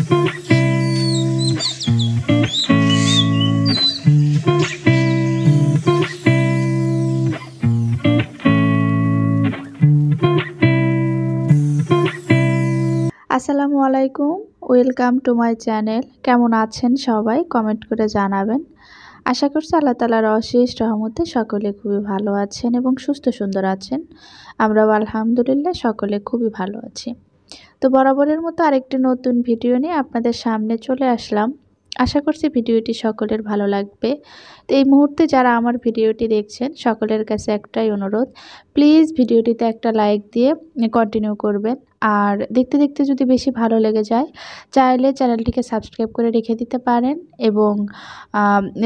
আসসালামু আলাইকুম, welcome to my channel. কেমন আছেন সবাই? কমেন্ট করে জানাবেন। আশা করছি আল্লাহ তাআলার অশেষ রহমতে সকলে খুবই ভালো আছেন এবং সুস্থ সুন্দর আছেন। আমরাও আলহামদুলিল্লাহ সকলে খুবই ভালো আছি। তো বরাবরের মতো আরেকটি নতুন ভিডিও নিয়ে আপনাদের সামনে চলে আসলাম। আশা করছি ভিডিওটি সকলের ভালো লাগবে। তো এই মুহূর্তে যারা আমার ভিডিওটি দেখছেন সকলের কাছে একটাই অনুরোধ, প্লিজ ভিডিওটিতে একটা লাইক দিয়ে কন্টিনিউ করবেন। আর দেখতে দেখতে যদি বেশি ভালো লেগে যায়, চাইলে চ্যানেলটিকে সাবস্ক্রাইব করে রেখে দিতে পারেন এবং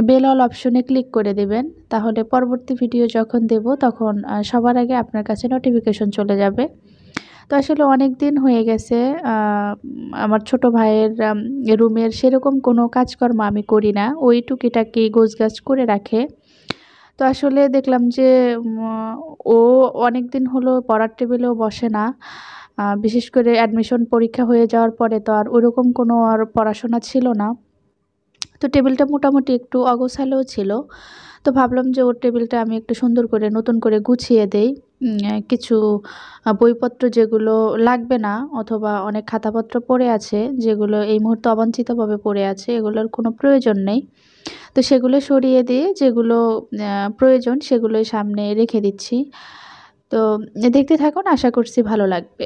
বেল অল অপশনে ক্লিক করে দেবেন। তাহলে পরবর্তী ভিডিও যখন দেব তখন সবার আগে আপনার কাছে নোটিফিকেশন চলে যাবে। তো আসলে অনেক দিন হয়ে গেছে আমার ছোট ভাইয়ের রুমের সেরকম কোনো কাজকর্ম আমি করি না। ওই টুকিটাকি গোছগাছ করে রাখে। তো আসলে দেখলাম যে ও অনেক দিন হলো পড়ার টেবিলেও বসে না। বিশেষ করে অ্যাডমিশন পরীক্ষা হয়ে যাওয়ার পরে তো আর ওরকম কোনো আর পড়াশোনা ছিল না। তো টেবিলটা মোটামুটি একটু অগোছালোও ছিল। তো ভাবলাম যে ওর টেবিলটা আমি একটু সুন্দর করে নতুন করে গুছিয়ে দেই। কিছু বইপত্র যেগুলো লাগবে না অথবা অনেক খাতাপত্র পড়ে আছে যেগুলো এই মুহূর্তে অবাঞ্ছিতভাবে পড়ে আছে, এগুলোর কোনো প্রয়োজন নেই। তো সেগুলো সরিয়ে দিয়ে যেগুলো প্রয়োজন সেগুলোই সামনে রেখে দিচ্ছি। তো দেখতে থাকুন, আশা করছি ভালো লাগবে।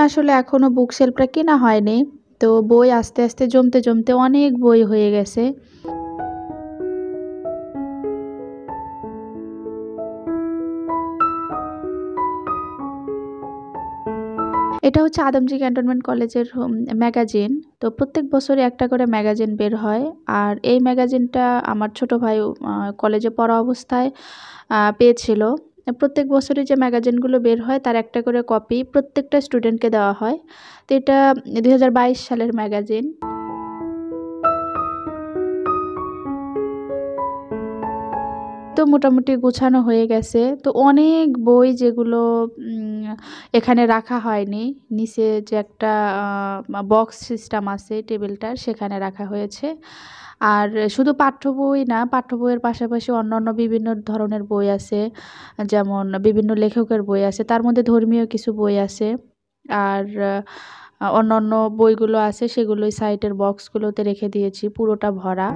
আসলে এখনো বুক শেলফটা কেনা হয়নি। তো বই আস্তে আস্তে জমতে জমতে অনেক বই হয়ে গেছে। এটা হচ্ছে আদমজী ক্যান্টনমেন্ট কলেজের ম্যাগাজিন। তো প্রত্যেক বছরই একটা করে ম্যাগাজিন বের হয়। আর এই ম্যাগাজিনটা আমার ছোট ভাই কলেজে পড়া অবস্থায় পেয়েছিল। প্রত্যেক বছরই যে ম্যাগাজিনগুলো বের হয় তার একটা করে কপি প্রত্যেকটা স্টুডেন্টকে দেওয়া হয়। তো এটা 2022 সালের ম্যাগাজিন। তো মোটামুটি গোছানো হয়ে গেছে। তো অনেক বই যেগুলো এখানে রাখা হয়নি, নিচে যে একটা বক্স সিস্টেম আছে টেবিলটার সেখানে রাখা হয়েছে। আর শুধু পাঠ্য বই না, পাঠ্য বইয়ের পাশাপাশি অন্যান্য বিভিন্ন ধরনের বই আছে। যেমন বিভিন্ন লেখকের বই আছে, তার মধ্যে ধর্মীয় কিছু বই আছে। আর অন্যান্য বইগুলো আছে সেগুলোই সাইডের বক্সগুলোতে রেখে দিয়েছি, পুরোটা ভরা।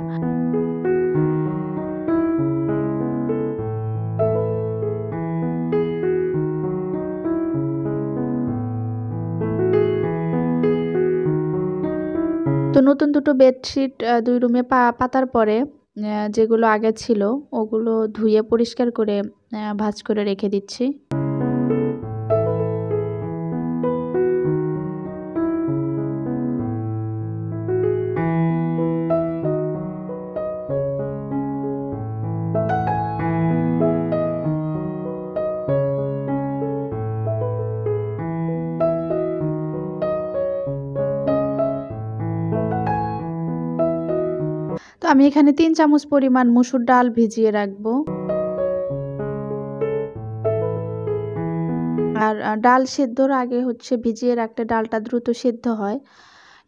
তো নতুন দুটো বেডশিট ২ রুমে পাতার পরে যেগুলো আগে ছিল ওগুলো ধুয়ে পরিষ্কার করে ভাঁজ করে রেখে দিচ্ছি। তো আমি এখানে ৩ চামচ পরিমাণ মসুর ডাল ভিজিয়ে রাখবো। আর ডাল সেদ্ধর আগে হচ্ছে ভিজিয়ে রাখলে ডালটা দ্রুত সেদ্ধ হয়।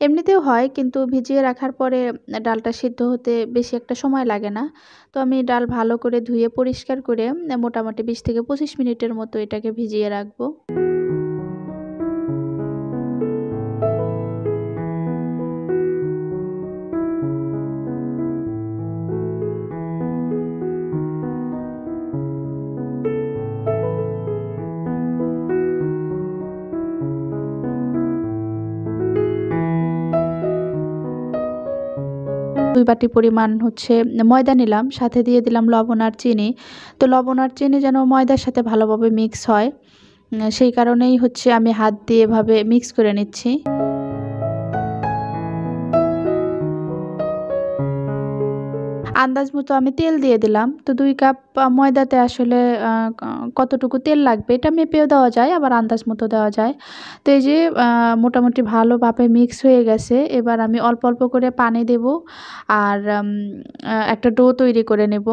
এমনিতেও হয় কিন্তু ভিজিয়ে রাখার পরে ডালটা সেদ্ধ হতে বেশি একটা সময় লাগে না। তো আমি ডাল ভালো করে ধুয়ে পরিষ্কার করে মোটামুটি ২০ থেকে ২৫ মিনিটের মতো এটাকে ভিজিয়ে রাখবো। ২ বাটি পরিমাণ হচ্ছে ময়দা নিলাম, সাথে দিয়ে দিলাম লবণ আর চিনি। তো লবণ আর চিনি যেন ময়দার সাথে ভালোভাবে মিক্স হয়, সেই কারণেই হচ্ছে আমি হাত দিয়ে এভাবে মিক্স করে নিচ্ছি। আন্দাজ মতো আমি তেল দিয়ে দিলাম। তো ২ কাপ ময়দাতে আসলে আ ক কতটুকু তেল লাগবে এটা মেপেও দেওয়া যায়, আবার আন্দাজ মতো দেওয়া যায়। তো এই যে মোটামুটি ভালোভাবে মিক্স হয়ে গেছে। এবার আমি অল্প অল্প করে পানি দেব আর একটা ডো তৈরি করে নেব।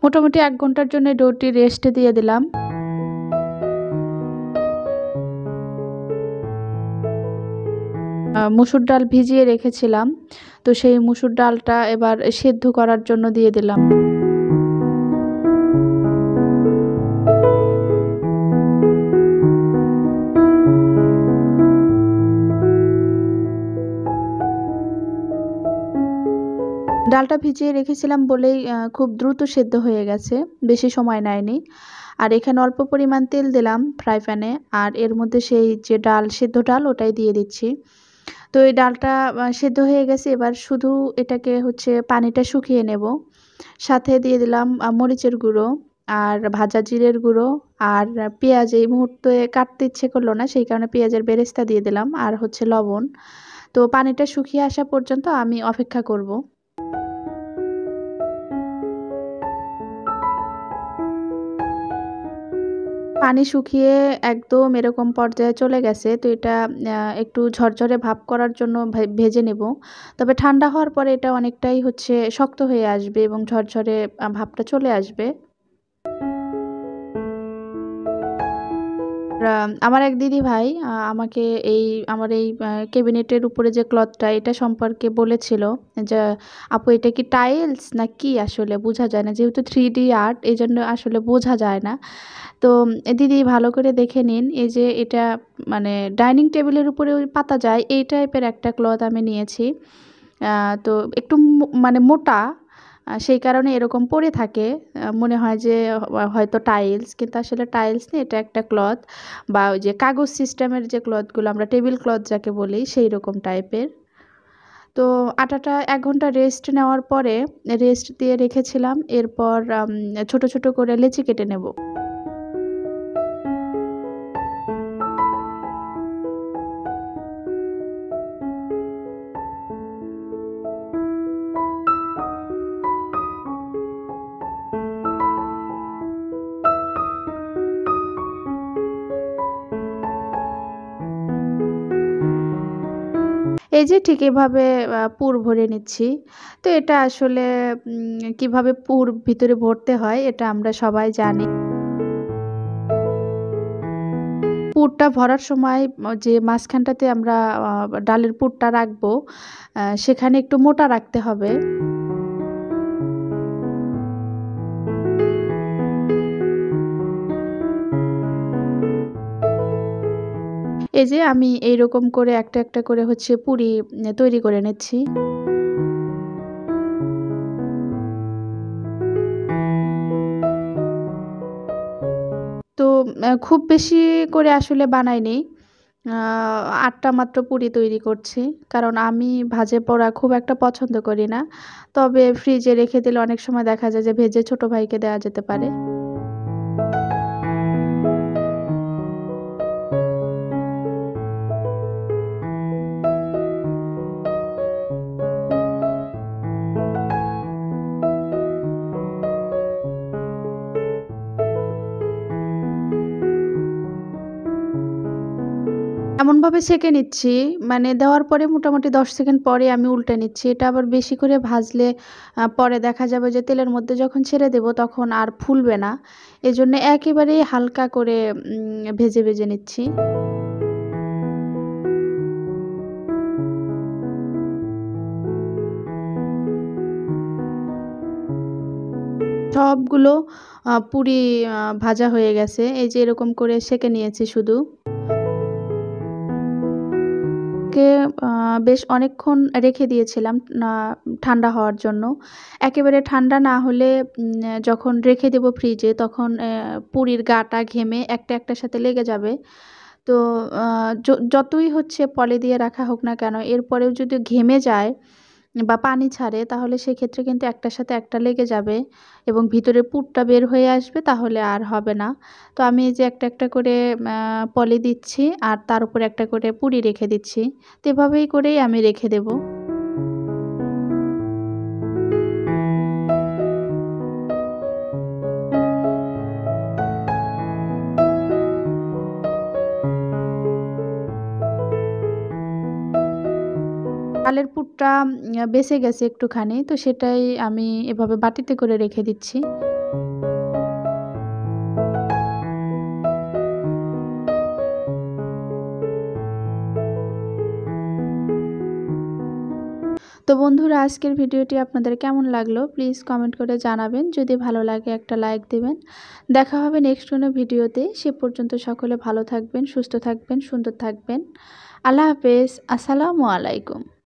মোটামুটি ১ ঘন্টার জন্য ডোটি রেস্টে দিয়ে দিলাম। মসুর ডাল ভিজিয়ে রেখেছিলাম, তো সেই মসুর ডালটা এবার সেদ্ধ করার জন্য দিয়ে দিলাম। ডালটা ভিজিয়ে রেখেছিলাম বলেই খুব দ্রুত সেদ্ধ হয়ে গেছে, বেশি সময় নেয়নি। আর এখানে অল্প পরিমাণ তেল দিলাম ফ্রাই প্যানে, আর এর মধ্যে সেই যে ডাল, সেদ্ধ ডাল ওটাই দিয়ে দিচ্ছি। তো এই ডালটা সেদ্ধ হয়ে গেছে, এবার শুধু এটাকে হচ্ছে পানিটা শুকিয়ে নেব। সাথে দিয়ে দিলাম মরিচের গুঁড়ো আর ভাজা জিরের গুঁড়ো আর পেঁয়াজ। এই মুহূর্তে কাটতে ইচ্ছে করলো না, সেই কারণে পেঁয়াজের বেরেস্তা দিয়ে দিলাম, আর হচ্ছে লবণ। তো পানিটা শুকিয়ে আসা পর্যন্ত আমি অপেক্ষা করব। পানি শুকিয়ে একদম এরকম পর্যায়ে চলে গেছে, তো এটা একটু ঝরঝরে ভাপ করার জন্য ভেজে নেব। তবে ঠান্ডা হওয়ার পরে এটা অনেকটাই হচ্ছে শক্ত হয়ে আসবে এবং ঝরঝরে ভাবটা চলে আসবে। আমার এক দিদিভাই আমাকে আমার এই ক্যাবিনেটের উপরে যে ক্লথটা, এটা সম্পর্কে বলেছিল যে, "আপু, এটা কি টাইলস না কি? আসলে বোঝা যায় না। যেহেতু 3D আর্ট, এজন্য আসলে বোঝা যায় না।" তো দিদি ভালো করে দেখে নিন। এই যে এটা মানে ডাইনিং টেবিলের উপরেও পাতা যায়, এই টাইপের একটা ক্লথ আমি নিয়েছি। তো একটু মানে মোটা, সেই কারণে এরকম পড়ে থাকে। মনে হয় যে হয়তো টাইলস, কিন্তু আসলে টাইলস না, এটা একটা ক্লথ বা ওই যে কাগজ সিস্টেমের যে ক্লথগুলো আমরা টেবিল ক্লথ যাকে বলি, সেই রকম টাইপের। তো আটাটা ১ ঘন্টা রেস্ট নেওয়ার পরে রেস্ট দিয়ে রেখেছিলাম। এরপর ছোট, ছোট করে লেচি কেটে নেব। এই যে ঠিক এভাবে পুর ভরে নিচ্ছি। তো এটা আসলে কিভাবে পুর ভিতরে ভরতে হয় এটা আমরা সবাই জানি। পুরটা ভরার সময় যে মাঝখানটাতে আমরা ডালের পুরটা রাখবো, সেখানে একটু মোটা রাখতে হবে। এই যে আমি এইরকম করে একটা, একটা করে হচ্ছে পুরি তৈরি করে নিচ্ছি। তো খুব বেশি করে আসলে বানাইনি। আ ৮ টা মাত্র পুরি তৈরি করছি। কারণ আমি ভাজে পোড়া খুব একটা পছন্দ করি না। তবে ফ্রিজে রেখে দিলে অনেক সময় দেখা যায় যে ভেজে ছোট ভাইকে দেয়া যেতে পারে। এমনভাবে সেঁকে নিচ্ছি, মানে দেওয়ার পরে মোটামুটি ১০ সেকেন্ড পরে আমি উল্টে নিচ্ছি। এটা আবার বেশি করে ভাজলে পরে দেখা যাবে যে তেলের মধ্যে যখন ছেড়ে দেব তখন আর ফুলবে না। এজন্য একেবারেই হালকা করে ভেজে, ভেজে নিচ্ছি। সবগুলো পুরি ভাজা হয়ে গেছে। এই যে এরকম করে সেঁকে নিয়েছি শুধু। কে আ বেশ অনেকক্ষণ রেখে দিয়েছিলাম না ঠান্ডা হওয়ার জন্য। একেবারে ঠান্ডা না হলে যখন রেখে দেব ফ্রিজে, তখন পুরির গাটা ঘেমে একটা একটার সাথে লেগে যাবে। তো আ যতই হচ্ছে পলি দিয়ে রাখা হোক না কেন, এরপরেও যদি ঘেমে যায় বা পানি ছাড়ে, তাহলে সেক্ষেত্রে কিন্তু একটার সাথে একটা লেগে যাবে এবং ভিতরে পুরটা বের হয়ে আসবে, তাহলে আর হবে না। তো আমি এই যে একটা, একটা করে পলি দিচ্ছি আর তার উপরে একটা করে পুরি রেখে দিচ্ছি। তো এভাবেই করেই আমি রেখে দেব। ডালের পুরটা বেঁচে গেছে একটুখানি, তো সেটাই আমি এভাবে বাটিতে করে রেখে দিচ্ছি। তো বন্ধুরা, আজকের ভিডিওটি আপনাদের কেমন লাগলো প্লিজ কমেন্ট করে জানাবেন। যদি ভালো লাগে একটা লাইক দিবেন। দেখা হবে নেক্সট কোনো ভিডিওতে। সে পর্যন্ত সকলে ভালো থাকবেন, সুস্থ থাকবেন, সুন্দর থাকবেন। আল্লাহ হাফেজ। আসসালামু আলাইকুম।